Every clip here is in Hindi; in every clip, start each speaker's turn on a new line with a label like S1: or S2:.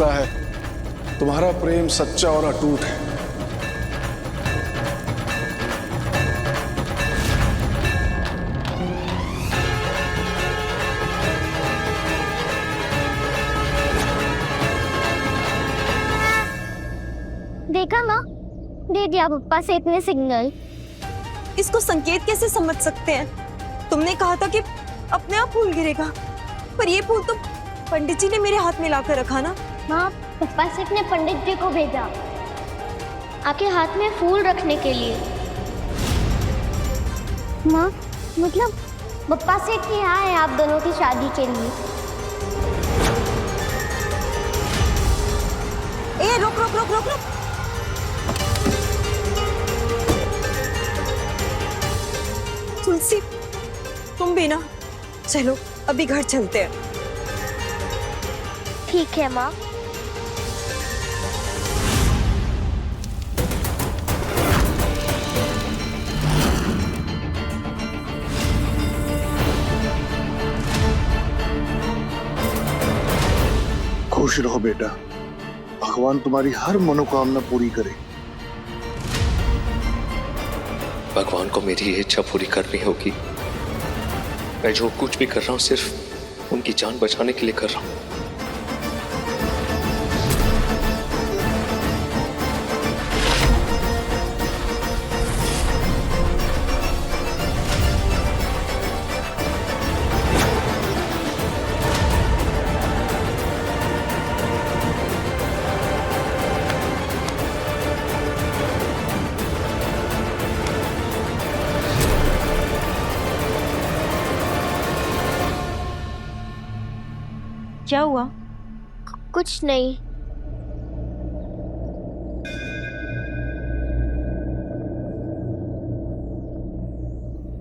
S1: लगता है तुम्हारा प्रेम सच्चा और अटूट है।
S2: देखा माँ, दे दिया पप्पा से इतने सिग्नल।
S3: इसको संकेत कैसे समझ सकते हैं? तुमने कहा था कि अपने आप फूल गिरेगा, पर ये फूल तो पंडित जी ने मेरे हाथ में लाकर रखा ना।
S2: माँ, पप्पा से अपने पंडित जी को भेजा आपके हाथ में फूल रखने के लिए। माँ, मतलब पप्पा से क्या है आप दोनों की शादी के लिए?
S3: ए रुक रुक रुक रुक रुक। तुलसी, तुम भी ना, चलो अभी घर चलते हैं।
S2: ठीक है माँ।
S1: खुश रहो बेटा, भगवान तुम्हारी हर मनोकामना पूरी करे।
S4: भगवान को मेरी ये इच्छा पूरी करनी होगी। मैं जो कुछ भी कर रहा हूँ सिर्फ उनकी जान बचाने के लिए कर रहा हूँ।
S3: क्या हुआ?
S2: कुछ नहीं।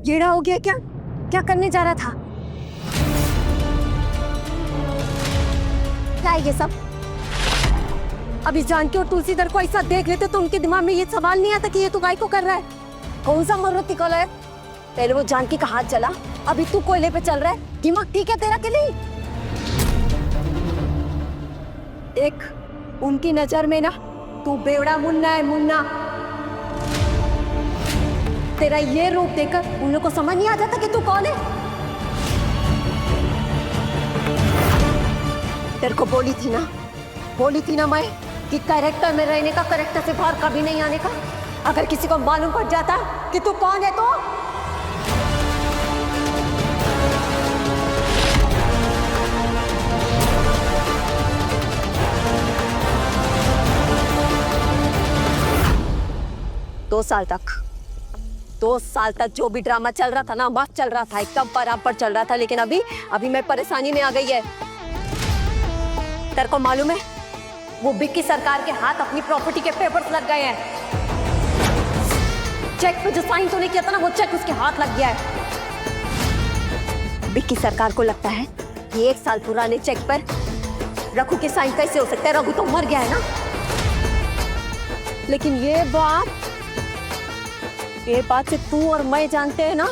S3: येड़ा हो गया क्या? क्या करने जा रहा था? क्या है ये सब? अभी जानकी और तुलसीधर को ऐसा देख लेते तो उनके दिमाग में ये सवाल नहीं आता कि ये तू गाय को कर रहा है। कौन सा मर्द निकला है? पहले वो जानकी का हाथ जला, अभी तू कोयले पे चल रहा है। दिमाग ठीक है तेरा कि नहीं? देख, उनकी नजर में ना तू बेवड़ा मुन्ना है, मुन्ना। तेरा ये रूप देखकर उन लोगों को समझ नहीं आ जाता कि तू कौन है। तेरे को बोली थी ना मैं कि कैरेक्टर में रहने का, कैरेक्टर से बाहर कभी नहीं आने का। अगर किसी को मालूम पड़ जाता कि तू कौन है तो दो साल तक जो भी ड्रामा चल रहा था ना, मस्त चल रहा था, एकदम बराबर चल रहा था। लेकिन अभी मैं परेशानी में आ गई है। तेरे को मालूम है वो विक्की सरकार के हाथ अपनी प्रॉपर्टी के पेपर्स लग गए हैं। चेक पे जो साइन तूने किया था ना, वो चेक उसके हाथ लग गया है। विक्की सरकार को लगता है कि 1 साल पुराने चेक पर रघु के साइन कैसे हो सकते हैं? रघु तो मर गया है ना। लेकिन ये बात से तू और मैं जानते हैं ना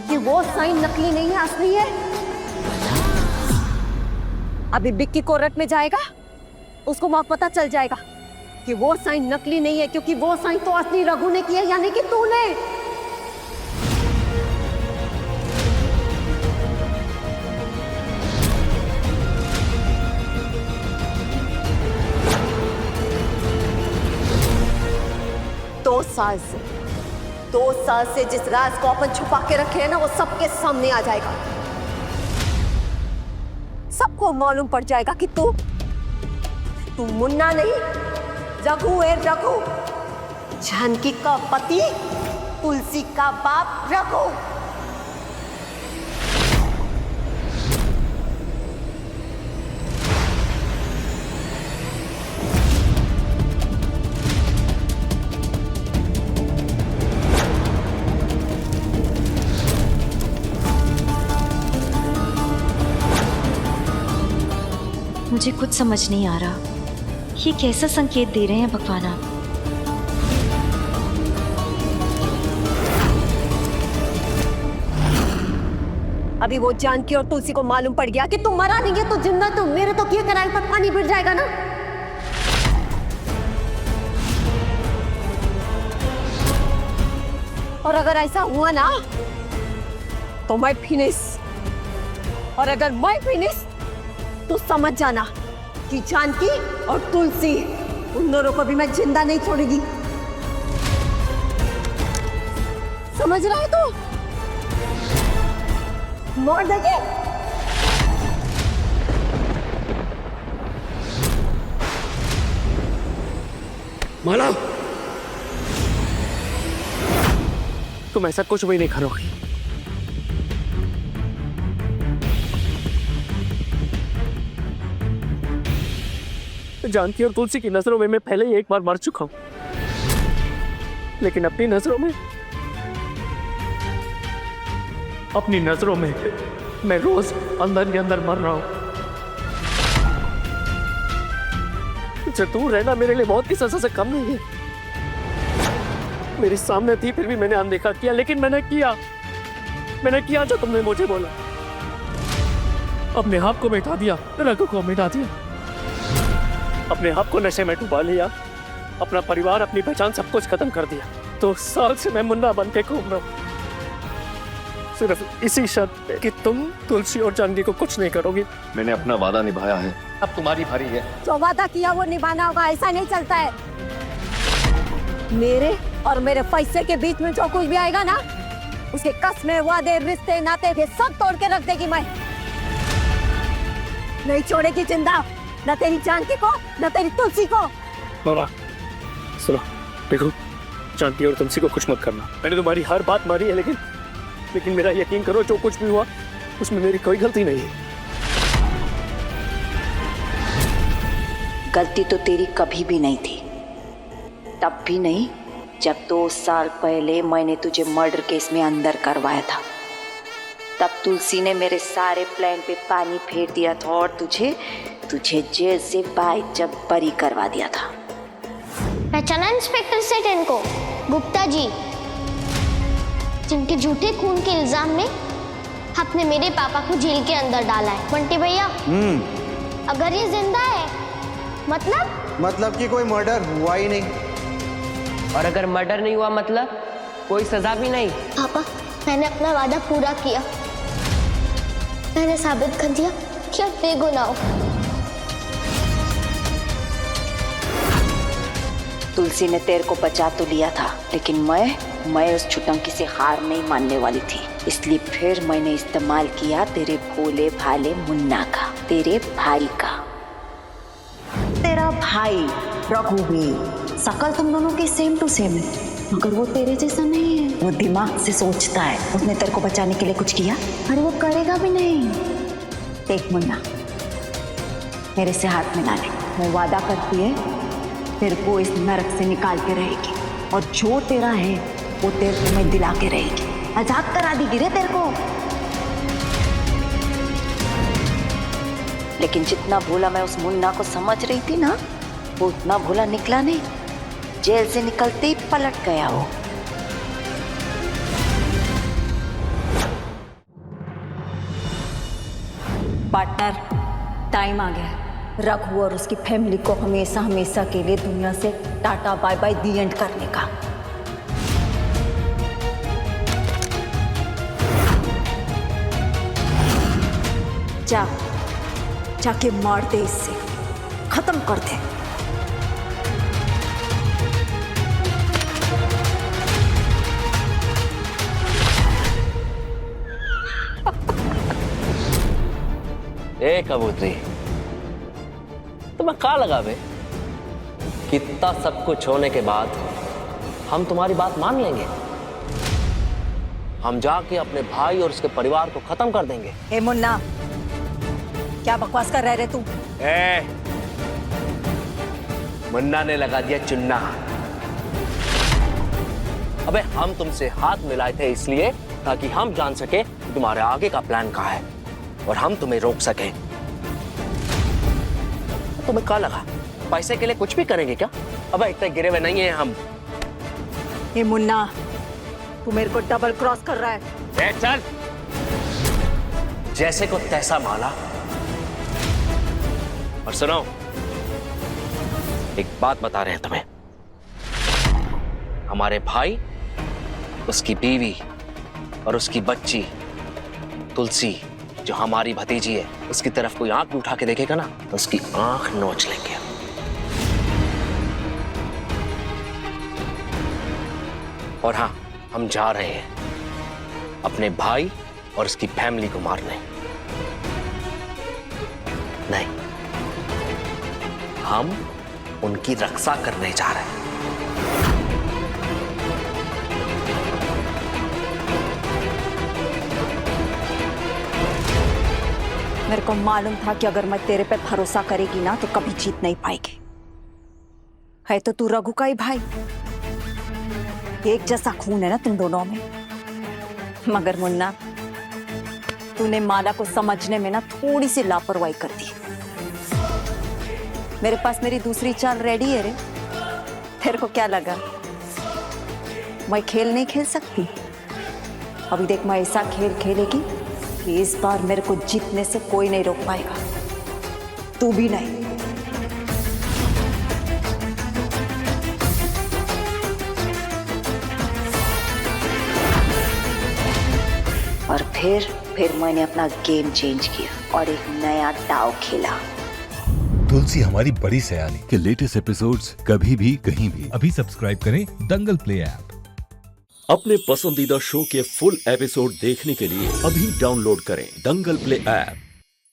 S3: कि वो साइन नकली नहीं है, असली है। अभी विक्की कोर्ट में जाएगा, उसको वहां पता चल जाएगा कि वो साइन नकली नहीं है, क्योंकि वो साइन तो असली रघु ने किया, यानी कि तूने। दो साल से जिस राज को अपन छुपा के रखे हैं ना, वो सबके सामने आ जाएगा। सबको मालूम पड़ जाएगा कि तू मुन्ना नहीं, रघु है, रघु। जानकी का पति, तुलसी का बाप रघु।
S5: मुझे कुछ समझ नहीं आ रहा, ये कैसा संकेत दे रहे हैं भगवान आप?
S3: अभी वो जानकी और तुलसी को मालूम पड़ गया कि तुम मरा नहीं है तो जिंदा, तो मेरे तो किए कराए पर पानी गिर जाएगा ना। और अगर ऐसा हुआ ना तो मैं फिनिश, और अगर मैं फिनिश तो समझ जाना कि जानकी और तुलसी उन दोनों को भी मैं जिंदा नहीं छोड़ूंगी। समझ रहा है तू? मोड़ देंगे।
S4: माला, तुम ऐसा कुछ भी नहीं करोगी। जानकी और तुलसी की नजरों में मैं पहले ही एक बार मर चुका हूं, लेकिन अपनी नजरों में मैं रोज अंदर ही अंदर मर रहा हूं। तुझसे दूर रहना मेरे लिए बहुत की सजा से कम नहीं है। मेरे सामने थी फिर भी मैंने अनदेखा किया, लेकिन मैंने किया जो तुमने मुझे बोला। अपने आप को मिटा दिया, रघु को मिटा दिया, अपने आप को नशे में डुबा लिया, अपना परिवार, अपनी पहचान, सब कुछ खत्म कर दिया। तो साल से मैं मुन्ना बन के घूम रहा हूं, सिर्फ इसी शर्त पे कि तुम तुलसी और जानकी को कुछ नहीं करोगी।
S1: मैंने अपना वादा निभाया है,
S4: अब तुम्हारी बारी है।
S3: जो वादा किया वो निभाना होगा, ऐसा नहीं चलता है। मेरे और मेरे पैसे के बीच में जो कुछ भी आएगा ना, उसके कस्में, वादे, रिश्ते, नाते ये सब तोड़ के रख देगी मैं। नहीं छोड़ेगी जिंदा न तेरी जानकी को न तेरी तुलसी को।
S4: मामा सुनो, देखो जानकी और तुलसी को कुछ मत करना। मैंने तुम्हारी हर बात मानी है, लेकिन मेरा यकीन करो, जो कुछ भी हुआ उसमें मेरी कोई गलती नहीं है।
S5: गलती तो तेरी कभी भी नहीं थी, तब भी नहीं जब 2 साल पहले मैंने तुझे मर्डर केस में अंदर करवाया था। तब तुलसी ने मेरे सारे प्लान पे पानी फेर दिया था और तुझे जेल से बाइज्जत बरी करवा दिया था।
S2: पहचाना इंस्पेक्टर सेठ इनको? गुप्ता जी, जिनके झूठे खून के इल्जाम में आपने मेरे पापा को जेल के अंदर डाला है। बंटी भैया, अगर ये जिंदा है मतलब
S6: कि कोई मर्डर हुआ ही नहीं, और अगर मर्डर नहीं हुआ मतलब कोई सजा भी नहीं।
S2: पापा, मैंने अपना वादा पूरा किया। मैंने साबित कर दिया कि आप बेगुनाह हो।
S5: तुलसी ने तेरे को बचा तो लिया था, लेकिन मैं उस छुटंकी से हार नहीं मानने वाली थी। इसलिए फिर मैंने इस्तेमाल किया तेरे भोले भाले मुन्ना का, तेरे भाई का।
S7: तेरा भाई रघु भी, शकल तुम दोनों की सेम टू सेम है, मगर वो तेरे जैसा नहीं है। वो दिमाग से सोचता है। उसने तेरे को बचाने के लिए कुछ किया, और वो करेगा भी नहीं। देख मुन्ना, मेरे से हाथ मिला ले। मैं वादा करती है तेरे को इस नरक से निकाल के रहेगी, और जो तेरा है वो तेरे को मैं दिला के रहेगी। आजाद करा देगी रे तेरे को।
S5: लेकिन जितना भोला मैं उस मुन्ना को समझ रही थी ना, वो उतना भोला निकला नहीं। जेल से निकलते ही पलट गया वो।
S7: पार्टनर, टाइम आ गया। रघु और उसकी फैमिली को हमेशा के लिए दुनिया से tata bye bye the end करने का। जाके मार दे, इससे खत्म कर दे।
S8: ए कबूतरी, तुम्हें क्या लगा बे? कितना सब कुछ होने के बाद हम तुम्हारी बात मान लेंगे? हम जाके अपने भाई और उसके परिवार को खत्म कर देंगे।
S7: ए मुन्ना, क्या बकवास कर रहे तू?
S8: मुन्ना ने लगा दिया चुन्ना। अबे हम तुमसे हाथ मिलाए थे इसलिए ताकि हम जान सके तुम्हारे आगे का प्लान क्या है और हम तुम्हें रोक सके। तुम्हें क्या लगा पैसे के लिए कुछ भी करेंगे क्या? अबे इतने गिरे हुए नहीं है हम।
S7: ए मुन्ना, तू मेरे को डबल क्रॉस कर रहा है।
S8: चल, जैसे को तैसा माला। और सुनो, एक बात बता रहे हैं तुम्हें, हमारे भाई उसकी बीवी और उसकी बच्ची तुलसी जो हमारी भतीजी है, उसकी तरफ कोई आंख भी उठा के देखेगा ना तो उसकी आंख नोच लेंगे। और हाँ, हम जा रहे हैं अपने भाई और उसकी फैमिली को मारने। नहीं, हम उनकी रक्षा करने जा रहे हैं।
S7: मेरे को मालूम था कि अगर मैं तेरे पे भरोसा करेगी ना तो कभी जीत नहीं पाएगी। है तो तू रघु का ही भाई, एक जैसा खून है ना तुम दोनों में। मगर मुन्ना, तूने माला को समझने में ना थोड़ी सी लापरवाही कर दी। मेरे पास मेरी दूसरी चाल रेडी है रे। तेरे को क्या लगा मैं खेल नहीं खेल सकती? अभी देख, मैं ऐसा खेल खेलेगी कि इस बार मेरे को जीतने से कोई नहीं रोक पाएगा, तू भी नहीं। और फिर मैंने अपना गेम चेंज किया और एक नया दाव खेला।
S9: तुलसी हमारी बड़ी सयानी के लेटेस्ट एपिसोड्स कभी भी कहीं भी अभी सब्सक्राइब करें दंगल प्ले ऐप।
S10: अपने पसंदीदा शो के फुल एपिसोड देखने के लिए अभी डाउनलोड करें दंगल प्ले ऐप।